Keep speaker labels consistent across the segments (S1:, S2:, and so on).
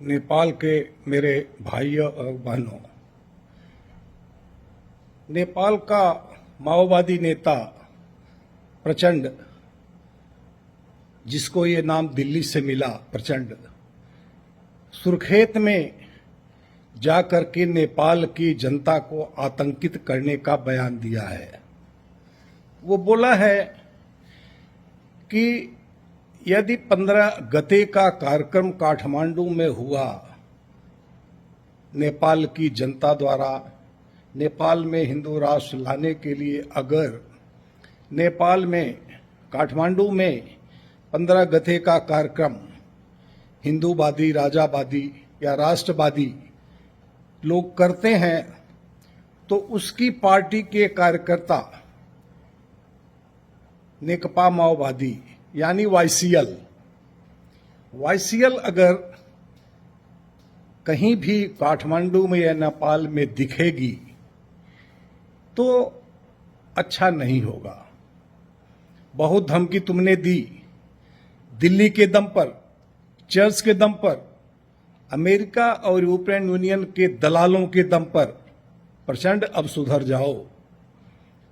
S1: नेपाल के मेरे भाइयों और बहनों, नेपाल का माओवादी नेता प्रचंड, जिसको ये नाम दिल्ली से मिला, प्रचंड सुर्खेत में जाकर के नेपाल की जनता को आतंकित करने का बयान दिया है। वो बोला है कि यदि 15 गते का कार्यक्रम काठमांडू में हुआ, नेपाल की जनता द्वारा नेपाल में हिंदू राष्ट्र लाने के लिए अगर नेपाल में काठमांडू में 15 गते का कार्यक्रम हिंदूवादी, राजावादी या राष्ट्रवादी लोग करते हैं, तो उसकी पार्टी के कार्यकर्ता नेकपा माओवादी यानी वाईसीएल अगर कहीं भी काठमांडू में या नेपाल में दिखेगी तो अच्छा नहीं होगा। बहुत धमकी तुमने दी, दिल्ली के दम पर, चर्च के दम पर, अमेरिका और यूरोपियन यूनियन के दलालों के दम पर। प्रचंड, अब सुधर जाओ।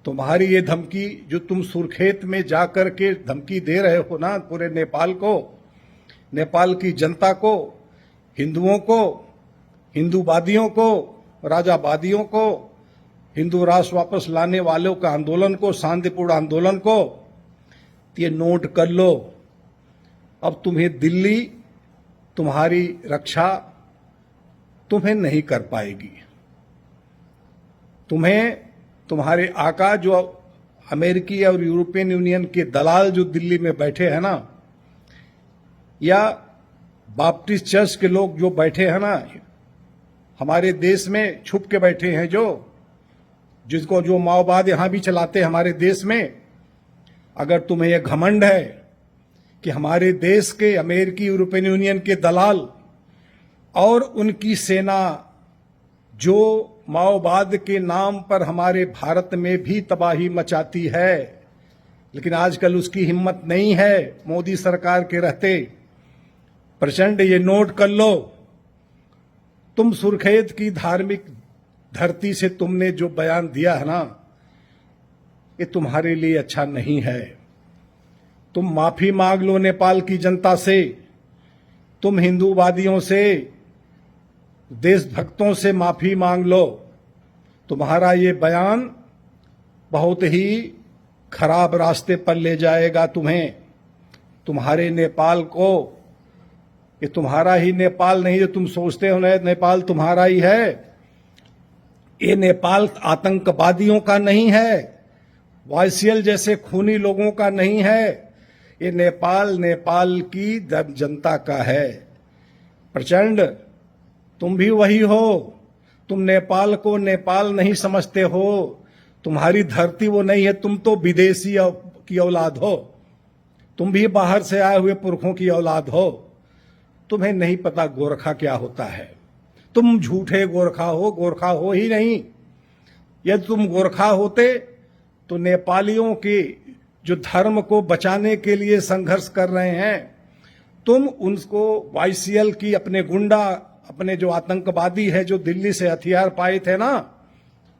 S1: तुम्हारी ये धमकी जो तुम सुर्खेत में जाकर के धमकी दे रहे हो ना, पूरे नेपाल को, नेपाल की जनता को, हिंदुओं को, हिंदूवादियों को, राजावादियों को, हिंदू राष्ट्र वापस लाने वालों का आंदोलन को, शांतिपूर्ण आंदोलन को, तो ये नोट कर लो। अब तुम्हें दिल्ली, तुम्हारी रक्षा तुम्हें नहीं कर पाएगी। तुम्हें तुम्हारे आका जो अमेरिकी और यूरोपियन यूनियन के दलाल जो दिल्ली में बैठे हैं ना, या बाप्टिस्ट चर्च के लोग जो बैठे हैं ना, हमारे देश में छुप के बैठे हैं, जिसको जो माओवाद यहां भी चलाते हैं हमारे देश में, अगर तुम्हें यह घमंड है कि हमारे देश के अमेरिकी यूरोपियन यूनियन के दलाल और उनकी सेना जो माओवाद के नाम पर हमारे भारत में भी तबाही मचाती है, लेकिन आजकल उसकी हिम्मत नहीं है मोदी सरकार के रहते। प्रचंड, ये नोट कर लो, तुम सुर्खेत की धार्मिक धरती से तुमने जो बयान दिया है ना, ये तुम्हारे लिए अच्छा नहीं है। तुम माफी मांग लो नेपाल की जनता से, तुम हिंदूवादियों से, देशभक्तों से माफी मांग लो। तुम्हारा ये बयान बहुत ही खराब रास्ते पर ले जाएगा तुम्हें, तुम्हारे नेपाल को। ये तुम्हारा ही नेपाल नहीं जो तुम सोचते हो नेपाल तुम्हारा ही है। ये नेपाल आतंकवादियों का नहीं है, वाईसीएल जैसे खूनी लोगों का नहीं है। ये नेपाल की जनता का है। प्रचंड, तुम भी वही हो। तुम नेपाल को नेपाल नहीं समझते हो, तुम्हारी धरती वो नहीं है। तुम तो विदेशी की औलाद हो, तुम भी बाहर से आए हुए पुरखों की औलाद हो। तुम्हें नहीं पता गोरखा क्या होता है। तुम झूठे गोरखा हो ही नहीं। यदि तुम गोरखा होते तो नेपालियों के जो धर्म को बचाने के लिए संघर्ष कर रहे हैं, तुम उनको वाईसीएल की अपने गुंडा, अपने जो आतंकवादी है जो दिल्ली से हथियार पाए थे ना,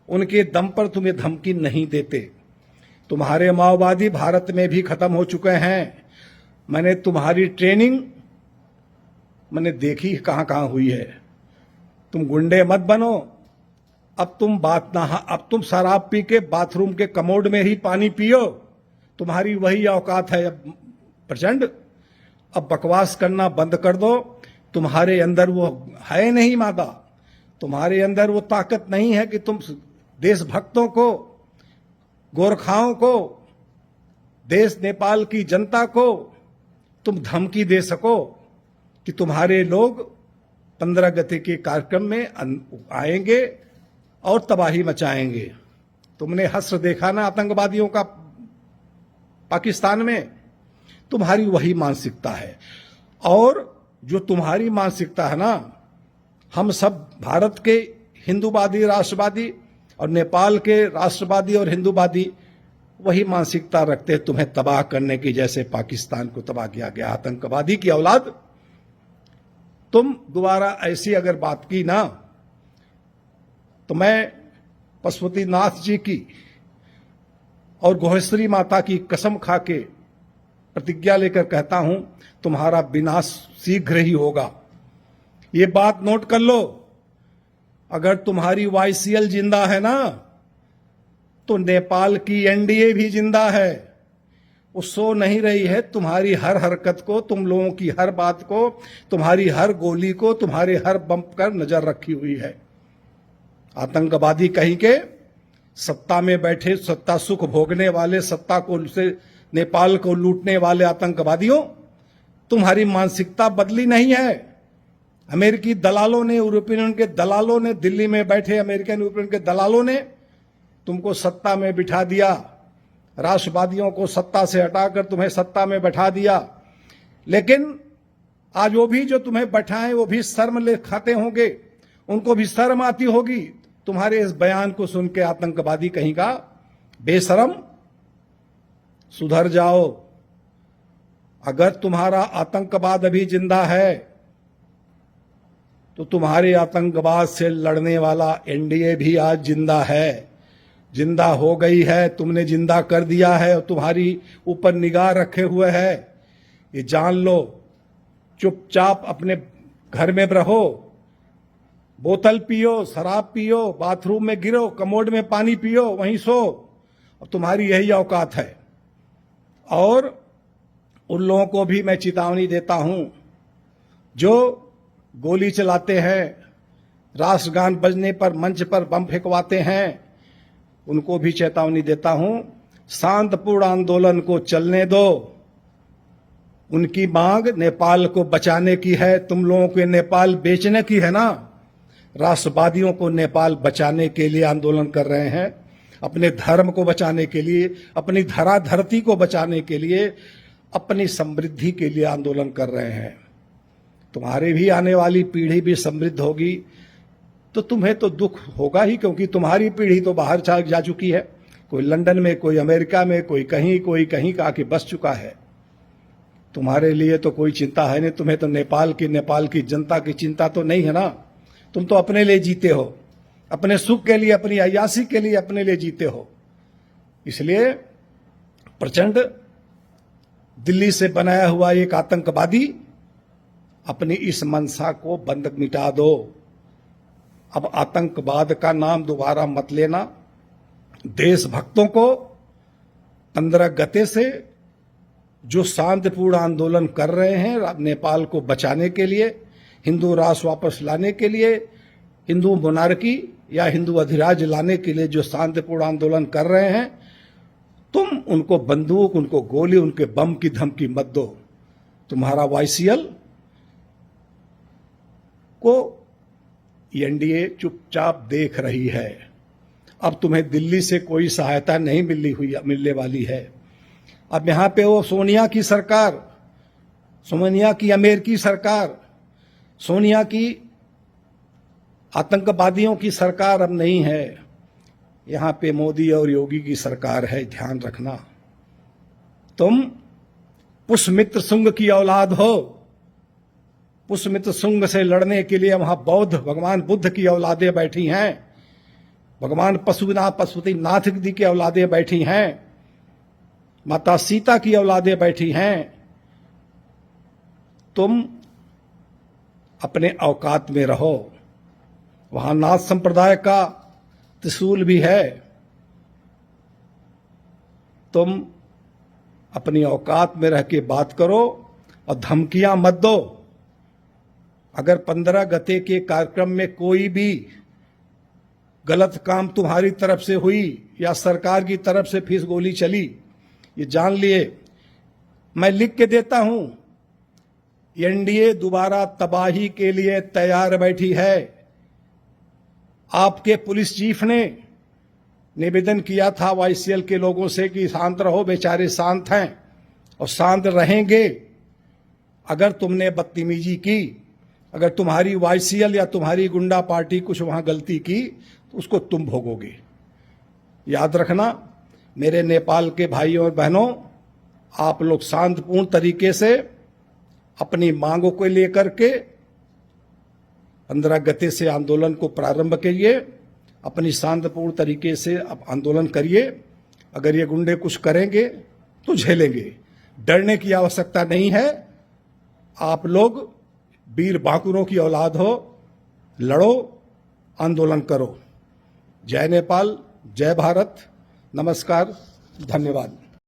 S1: उनके दम पर तुम्हें धमकी नहीं देते। तुम्हारे माओवादी भारत में भी खत्म हो चुके हैं। मैंने तुम्हारी ट्रेनिंग मैंने देखी कहां कहां हुई है। तुम गुंडे मत बनो। अब तुम शराब पी के बाथरूम के कमोड में ही पानी पियो, तुम्हारी वही औकात है। अब प्रचंड, अब बकवास करना बंद कर दो। तुम्हारे अंदर वो है नहीं मादा, तुम्हारे अंदर वो ताकत नहीं है कि तुम देशभक्तों को, गोरखाओं को, देश नेपाल की जनता को तुम धमकी दे सको कि तुम्हारे लोग 15 गते के कार्यक्रम में आएंगे और तबाही मचाएंगे। तुमने हश्र देखा ना आतंकवादियों का पाकिस्तान में, तुम्हारी वही मानसिकता है। और जो तुम्हारी मानसिकता है ना, हम सब भारत के हिंदूवादी, राष्ट्रवादी और नेपाल के राष्ट्रवादी और हिंदूवादी वही मानसिकता रखते हैं तुम्हें तबाह करने की, जैसे पाकिस्तान को तबाह किया गया। आतंकवादी की औलाद तुम दोबारा ऐसी अगर बात की ना तो मैं पशुपतिनाथ जी की और गोहेश्वरी माता की कसम खा के प्रतिज्ञा लेकर कहता हूं, तुम्हारा विनाश शीघ्र ही होगा। ये बात नोट कर लो। अगर तुम्हारी वाईसीएल जिंदा है ना तो नेपाल की एनडीए भी जिंदा है। वो सो नहीं रही है। तुम्हारी हर हरकत को, तुम लोगों की हर बात को, तुम्हारी हर गोली को, तुम्हारे हर बम पर नजर रखी हुई है। आतंकवादी कहीं के सत्ता में बैठे, सत्ता सुख भोगने वाले, सत्ता को से नेपाल को लूटने वाले आतंकवादियों, तुम्हारी मानसिकता बदली नहीं है। अमेरिकी दलालों ने, यूरोपियन यूनियन के दलालों ने, दिल्ली में बैठे अमेरिकन यूरोपियन के दलालों ने तुमको सत्ता में बिठा दिया। राष्ट्रवादियों को सत्ता से हटाकर तुम्हें सत्ता में बैठा दिया। लेकिन आज वो भी जो तुम्हें बैठाएं वो भी शर्म ले खाते होंगे, उनको भी शर्म आती होगी तुम्हारे इस बयान को सुन के। आतंकवादी कहीं का बेशरम, सुधर जाओ। अगर तुम्हारा आतंकवाद अभी जिंदा है तो तुम्हारे आतंकवाद से लड़ने वाला एनडीए भी आज जिंदा है, जिंदा हो गई है। तुमने जिंदा कर दिया है और तुम्हारी ऊपर निगाह रखे हुए है। ये जान लो। चुपचाप अपने घर में रहो, बोतल पियो, शराब पियो, बाथरूम में गिरो, कमोड में पानी पियो, वहीं सो। और तुम्हारी यही औकात है। और उन लोगों को भी मैं चेतावनी देता हूं जो गोली चलाते हैं, राष्ट्रगान बजने पर मंच पर बम फेंकवाते हैं, उनको भी चेतावनी देता हूं, शांतिपूर्ण आंदोलन को चलने दो। उनकी मांग नेपाल को बचाने की है, तुम लोगों को नेपाल बेचने की है ना। राष्ट्रवादियों को नेपाल बचाने के लिए आंदोलन कर रहे हैं, अपने धर्म को बचाने के लिए, अपनी धरा धरती को बचाने के लिए, अपनी समृद्धि के लिए आंदोलन कर रहे हैं। तुम्हारी भी आने वाली पीढ़ी भी समृद्ध होगी तो तुम्हें तो दुख होगा ही, क्योंकि तुम्हारी पीढ़ी तो बाहर जा चुकी है। कोई लंदन में, कोई अमेरिका में, कोई कहीं का आके बस चुका है। तुम्हारे लिए तो कोई चिंता है नहीं। तुम्हें तो नेपाल की जनता की चिंता तो नहीं है ना। तुम तो अपने लिए जीते हो, अपने सुख के लिए, अपनी अय्यासी के लिए अपने लिए जीते हो। इसलिए प्रचंड दिल्ली से बनाया हुआ एक आतंकवादी, अपनी इस मंशा को बंद मिटा दो। अब आतंकवाद का नाम दोबारा मत लेना। देशभक्तों को 15 गते से जो शांतिपूर्ण आंदोलन कर रहे हैं नेपाल को बचाने के लिए, हिंदू राष्ट्र वापस लाने के लिए, हिंदू मोनार्की या हिंदू अधिराज्य लाने के लिए जो शांतिपूर्ण आंदोलन कर रहे हैं, तुम उनको बंदूक, उनको गोली, उनके बम की धमकी मत दो। तुम्हारा वाईसीएल को एनडीए चुपचाप देख रही है। अब तुम्हें दिल्ली से कोई सहायता नहीं मिलने वाली है। अब यहां पे वो सोनिया की सरकार, सोनिया की अमेरिकी सरकार, सोनिया की आतंकवादियों की सरकार अब नहीं है। यहां पे मोदी और योगी की सरकार है, ध्यान रखना। तुम पुष्यमित्र शुंग की औलाद हो। पुष्यमित्र शुंग से लड़ने के लिए वहां बौद्ध भगवान बुद्ध की औलादें बैठी हैं, भगवान पशुपतिनाथ जी की औलादें बैठी हैं, माता सीता की औलादें बैठी हैं। तुम अपने औकात में रहो। वहां नाथ संप्रदाय का त्रिशूल भी है। तुम अपनी औकात में रह के बात करो और धमकियां मत दो। अगर 15 गते के कार्यक्रम में कोई भी गलत काम तुम्हारी तरफ से हुई या सरकार की तरफ से फिर गोली चली, ये जान लिए। मैं लिख के देता हूं, एनडीए दोबारा तबाही के लिए तैयार बैठी है। आपके पुलिस चीफ ने निवेदन किया था वाईसीएल के लोगों से कि शांत रहो, बेचारे शांत हैं और शांत रहेंगे। अगर तुमने बदतमीजी की, अगर तुम्हारी वाईसीएल या तुम्हारी गुंडा पार्टी कुछ वहां गलती की तो उसको तुम भोगोगे। याद रखना मेरे नेपाल के भाइयों और बहनों, आप लोग शांतिपूर्ण तरीके से अपनी मांगों को लेकर के 15 गते से आंदोलन को प्रारंभ करिए, अपनी शांतिपूर्ण तरीके से अब आंदोलन करिए। अगर ये गुंडे कुछ करेंगे तो झेलेंगे, डरने की आवश्यकता नहीं है। आप लोग वीर बांकुरों की औलाद हो, लड़ो, आंदोलन करो। जय नेपाल, जय भारत, नमस्कार, धन्यवाद।